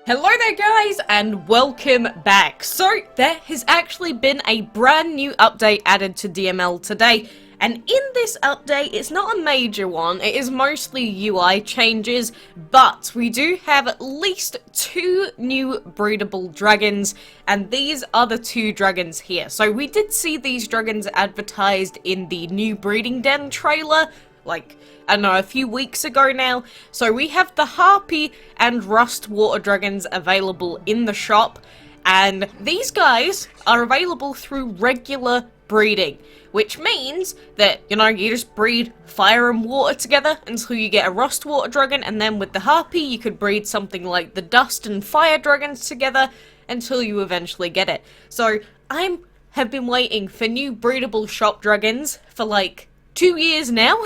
Hello there guys and welcome back. So there has actually been a brand new update added to DML today, and in this update it's not a major one, it is mostly UI changes, but we do have at least 2 new breedable dragons, and these are the 2 dragons here. So we did see these dragons advertised in the new breeding den trailer, like, I don't know, a few weeks ago now. So we have the Harpy and Rustwater dragons available in the shop, and these guys are available through regular breeding, which means that, you know, you just breed fire and water together until you get a Rustwater dragon, and then with the Harpy you could breed something like the dust and fire dragons together until you eventually get it. So I have been waiting for new breedable shop dragons for like 2 years now,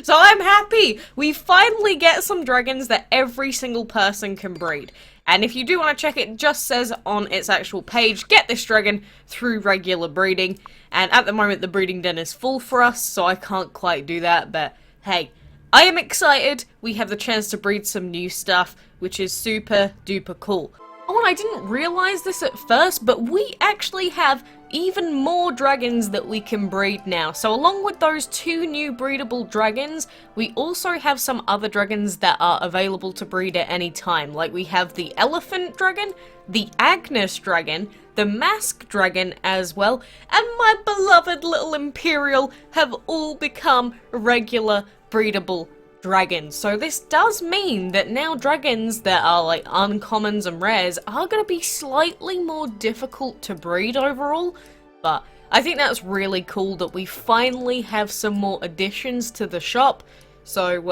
so I'm happy. We finally get some dragons that every single person can breed. And if you do want to check, it just says on its actual page, get this dragon through regular breeding. And at the moment the breeding den is full for us, so I can't quite do that, but hey, I am excited. We have the chance to breed some new stuff, which is super duper cool. Oh, and I didn't realise this at first, but we actually have even more dragons that we can breed now. So along with those 2 new breedable dragons, we also have some other dragons that are available to breed at any time. Like we have the elephant dragon, the Agnes dragon, the mask dragon as well, and my beloved little Imperial have all become regular breedable dragons. So this does mean that now dragons that are like uncommons and rares are going to be slightly more difficult to breed overall, but I think that's really cool that we finally have some more additions to the shop. So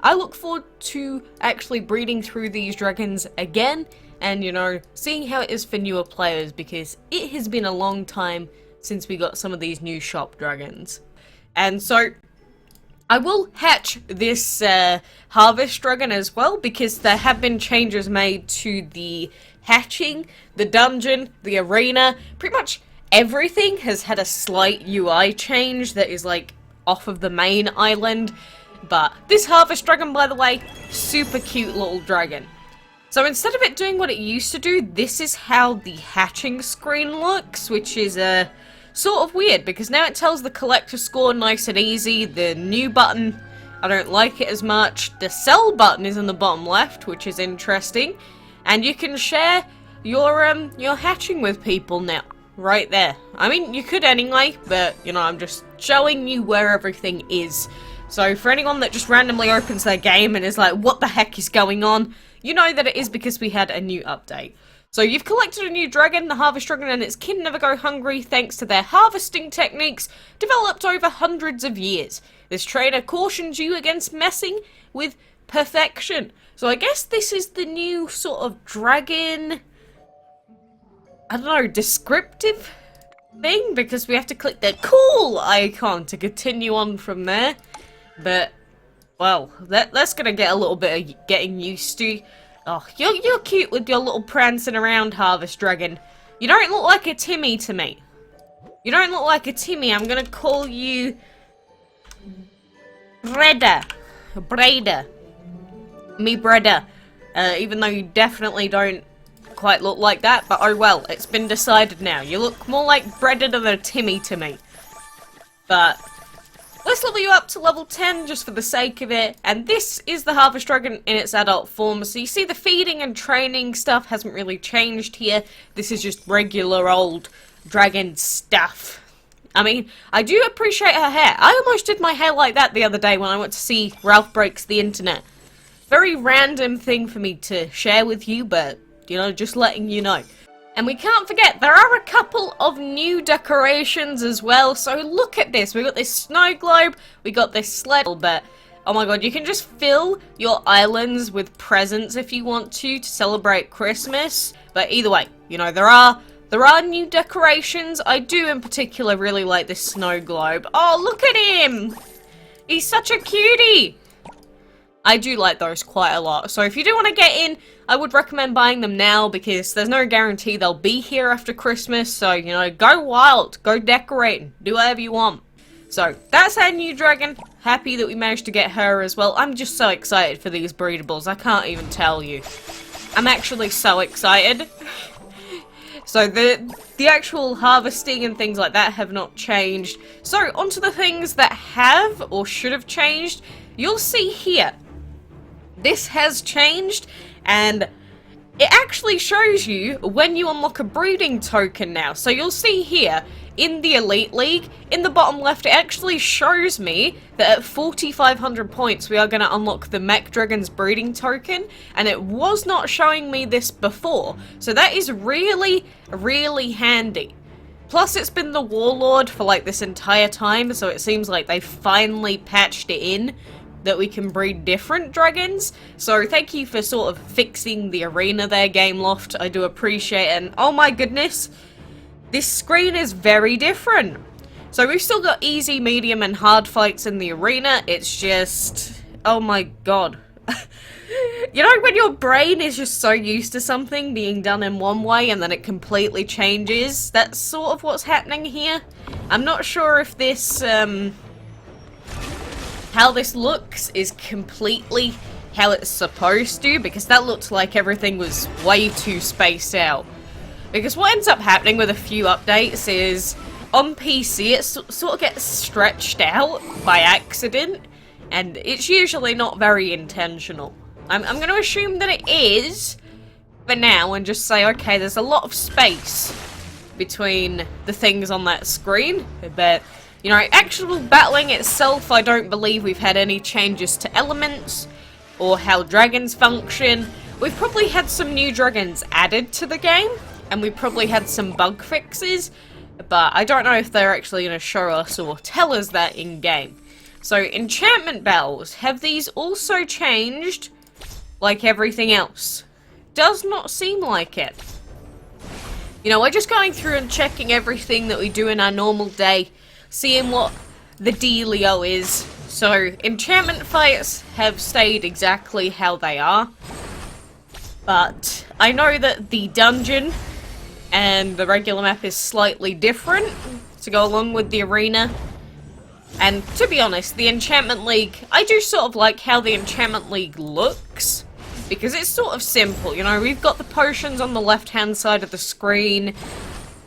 I look forward to actually breeding through these dragons again and, you know, seeing how it is for newer players, because it has been a long time since we got some of these new shop dragons. And so I will hatch this harvest dragon as well, because there have been changes made to the hatching, the dungeon, the arena. Pretty much everything has had a slight UI change that is like off of the main island. But this harvest dragon, by the way, super cute little dragon. So instead of it doing what it used to do, this is how the hatching screen looks, which is sort of weird, because now it tells the collector score nice and easy. The new button, I don't like it as much. The sell button is in the bottom left, which is interesting. And you can share your hatching with people now, right there. I mean, you could anyway, but, you know, I'm just showing you where everything is. So for anyone that just randomly opens their game and is like, what the heck is going on? You know that it is because we had a new update. So you've collected a new dragon, the Harvest Dragon, and its kin never go hungry thanks to their harvesting techniques developed over hundreds of years. This trainer cautions you against messing with perfection. So I guess this is the new sort of dragon, I don't know, descriptive thing, because we have to click the cool icon to continue on from there. But, well, that's gonna get a little bit of getting used to. Oh, you're cute with your little prancing around, Harvest Dragon. You don't look like a Timmy to me. You don't look like a Timmy. I'm gonna call you Breda. Me Breda. Even though you definitely don't quite look like that, but oh well, it's been decided now. You look more like Breda than a Timmy to me. But let's level you up to level 10 just for the sake of it, and this is the Harvest Dragon in its adult form. So you see the feeding and training stuff hasn't really changed here. This is just regular old dragon stuff. I mean, I do appreciate her hair. I almost did my hair like that the other day when I went to see Ralph Breaks the Internet. Very random thing for me to share with you, but, you know, just letting you know. And we can't forget, there are a couple of new decorations as well. So look at this. We got this snow globe, we got this sled, but oh my god, you can just fill your islands with presents if you want to celebrate Christmas. But either way, you know, there are new decorations. I do in particular really like this snow globe. Oh, look at him! He's such a cutie! I do like those quite a lot. So if you do want to get in, I would recommend buying them now, because there's no guarantee they'll be here after Christmas. So, you know, go wild, go decorating, do whatever you want. So that's our new dragon. Happy that we managed to get her as well. I'm just so excited for these breedables, I can't even tell you. I'm actually so excited. So the actual harvesting and things like that have not changed. So onto the things that have or should have changed. You'll see here. This has changed, and it actually shows you when you unlock a breeding token now. So you'll see here in the Elite League, in the bottom left, it actually shows me that at 4,500 points we are going to unlock the Mech Dragon's breeding token, and it was not showing me this before. So that is really, really handy. Plus it's been the Warlord for like this entire time, so it seems like they finally patched it in that we can breed different dragons. So thank you for sort of fixing the arena there, Gameloft. I do appreciate it. And oh my goodness, this screen is very different. So we've still got easy, medium, and hard fights in the arena. It's just, oh my god. You know when your brain is just so used to something being done in one way and then it completely changes? That's sort of what's happening here. I'm not sure if this, how this looks is completely how it's supposed to, because that looked like everything was way too spaced out. Because what ends up happening with a few updates is, on PC it sort of gets stretched out by accident, and it's usually not very intentional. I'm going to assume that it is for now and just say, okay, there's a lot of space between the things on that screen, but you know, actual battling itself, I don't believe we've had any changes to elements or how dragons function. We've probably had some new dragons added to the game, and we probably had some bug fixes, but I don't know if they're actually going to show us or tell us that in-game. So, enchantment bells, have these also changed like everything else? Does not seem like it. You know, we're just going through and checking everything that we do in our normal day, seeing what the dealio is. So, enchantment fights have stayed exactly how they are, but I know that the dungeon and the regular map is slightly different to go along with the arena. And to be honest, the Enchantment League, I do sort of like how the Enchantment League looks, because it's sort of simple. You know, we've got the potions on the left-hand side of the screen.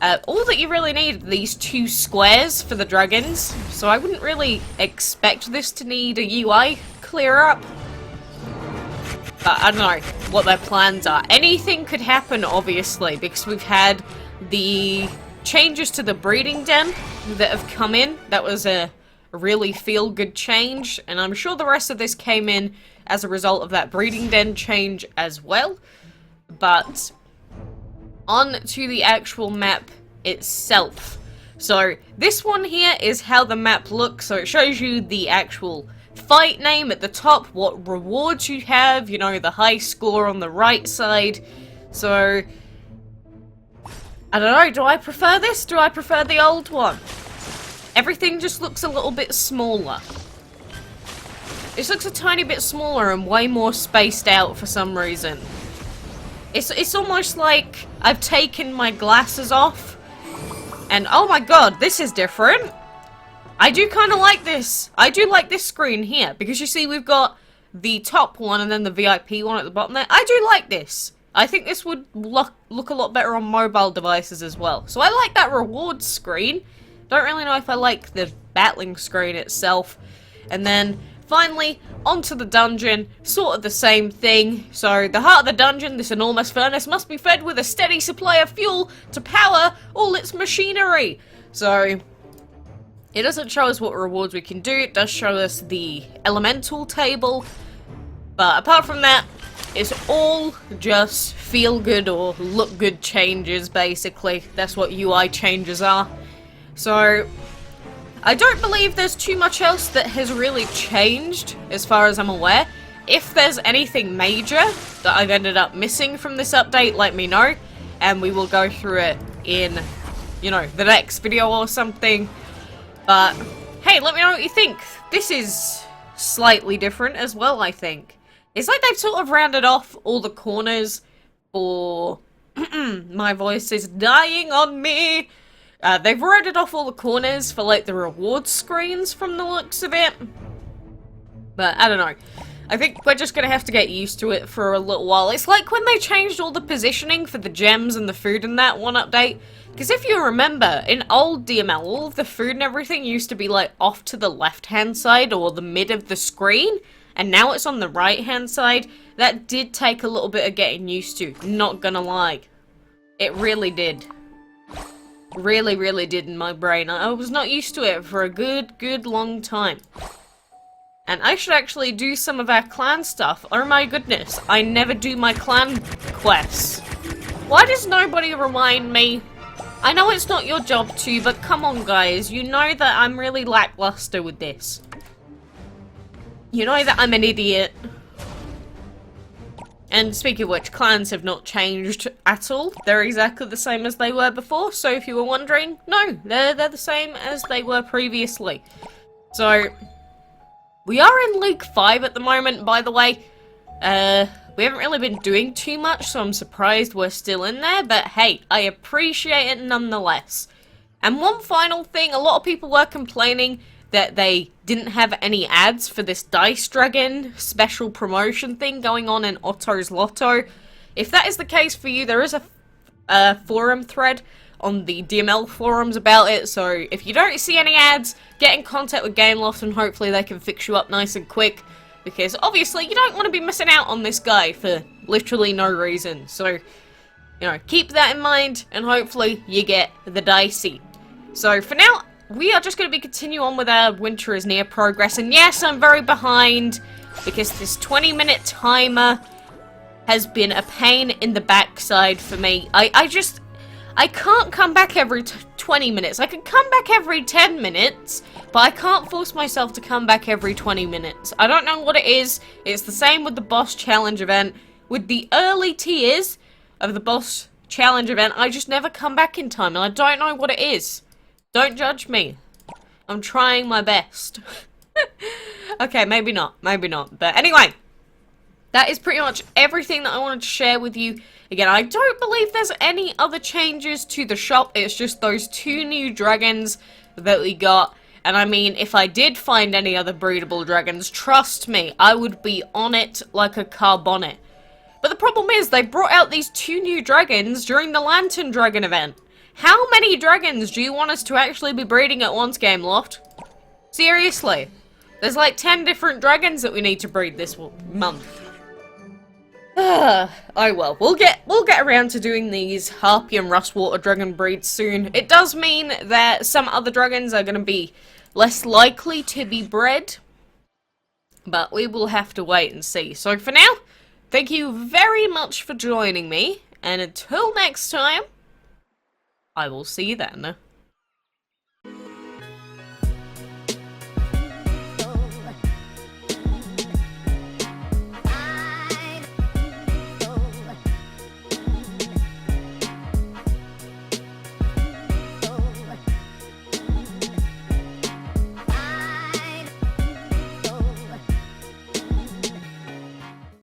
All that you really need are these two squares for the dragons, so I wouldn't really expect this to need a UI clear-up. But I don't know what their plans are. Anything could happen, obviously, because we've had the changes to the breeding den that have come in. That was a really feel-good change, and I'm sure the rest of this came in as a result of that breeding den change as well. But on to the actual map itself. So this one here is how the map looks. So it shows you the actual fight name at the top, what rewards you have, you know, the high score on the right side. So I don't know, do I prefer this? Do I prefer the old one? Everything just looks a little bit smaller. This looks a tiny bit smaller and way more spaced out for some reason. It's almost like I've taken my glasses off and oh my god, this is different. I do kind of like this. I do like this screen here, because you see we've got the top one and then the VIP one at the bottom there. I do like this. I think this would look a lot better on mobile devices as well. So I like that rewards screen. Don't really know if I like the battling screen itself. And then finally, onto the dungeon, sort of the same thing. So the heart of the dungeon, this enormous furnace, must be fed with a steady supply of fuel to power all its machinery. So it doesn't show us what rewards we can do. It does show us the elemental table. But apart from that, it's all just feel good or look good changes, basically. That's what UI changes are. So I don't believe there's too much else that has really changed, as far as I'm aware. If there's anything major that I've ended up missing from this update, let me know, and we will go through it in, you know, the next video or something. But hey, let me know what you think. This is slightly different as well, I think. It's like they've sort of rounded off all the corners for... my voice is dying on me. They've rounded off all the corners for like the reward screens from the looks of it. But I don't know. I think we're just gonna have to get used to it for a little while. It's like when they changed all the positioning for the gems and the food in that one update. Because if you remember, in old DML, all of the food and everything used to be like off to the left-hand side or the mid of the screen. And now it's on the right-hand side. That did take a little bit of getting used to, not gonna lie. It really did. Really, really did in my brain. I was not used to it for a good long time. And I should actually do some of our clan stuff. Oh my goodness, I never do my clan quests. Why does nobody remind me? I know it's not your job to, but come on guys, you know that I'm really lackluster with this. You know that I'm an idiot. And speaking of which, clans have not changed at all. They're exactly the same as they were before, so if you were wondering, no, they're the same as they were previously. So, we are in League 5 at the moment, by the way. We haven't really been doing too much, so I'm surprised we're still in there, but hey, I appreciate it nonetheless. And one final thing, a lot of people were complaining that they didn't have any ads for this Dice Dragon special promotion thing going on in Otto's Lotto. If that is the case for you, there is a forum thread on the DML forums about it, so if you don't see any ads, get in contact with Gameloft and hopefully they can fix you up nice and quick, because obviously you don't want to be missing out on this guy for literally no reason. So, you know, keep that in mind and hopefully you get the dicey. So for now, we are just going to be continuing on with our Winter is Near progress, and yes, I'm very behind, because this 20-minute timer has been a pain in the backside for me. I can't come back every 20 minutes. I can come back every 10 minutes, but I can't force myself to come back every 20 minutes. I don't know what it is. It's the same with the boss challenge event. With the early tiers of the boss challenge event, I just never come back in time, and I don't know what it is. Don't judge me. I'm trying my best. Okay, maybe not. Maybe not. But anyway, that is pretty much everything that I wanted to share with you. Again, I don't believe there's any other changes to the shop. It's just those 2 new dragons that we got. And I mean, if I did find any other breedable dragons, trust me, I would be on it like a car bonnet. But the problem is, they brought out these 2 new dragons during the Lantern Dragon event. How many dragons do you want us to actually be breeding at once, Gameloft? Seriously. There's like 10 different dragons that we need to breed this month. Oh well, we'll get around to doing these Harpy and Rustwater dragon breeds soon. It does mean that some other dragons are going to be less likely to be bred, but we will have to wait and see. So for now, thank you very much for joining me, and until next time, I will see you then.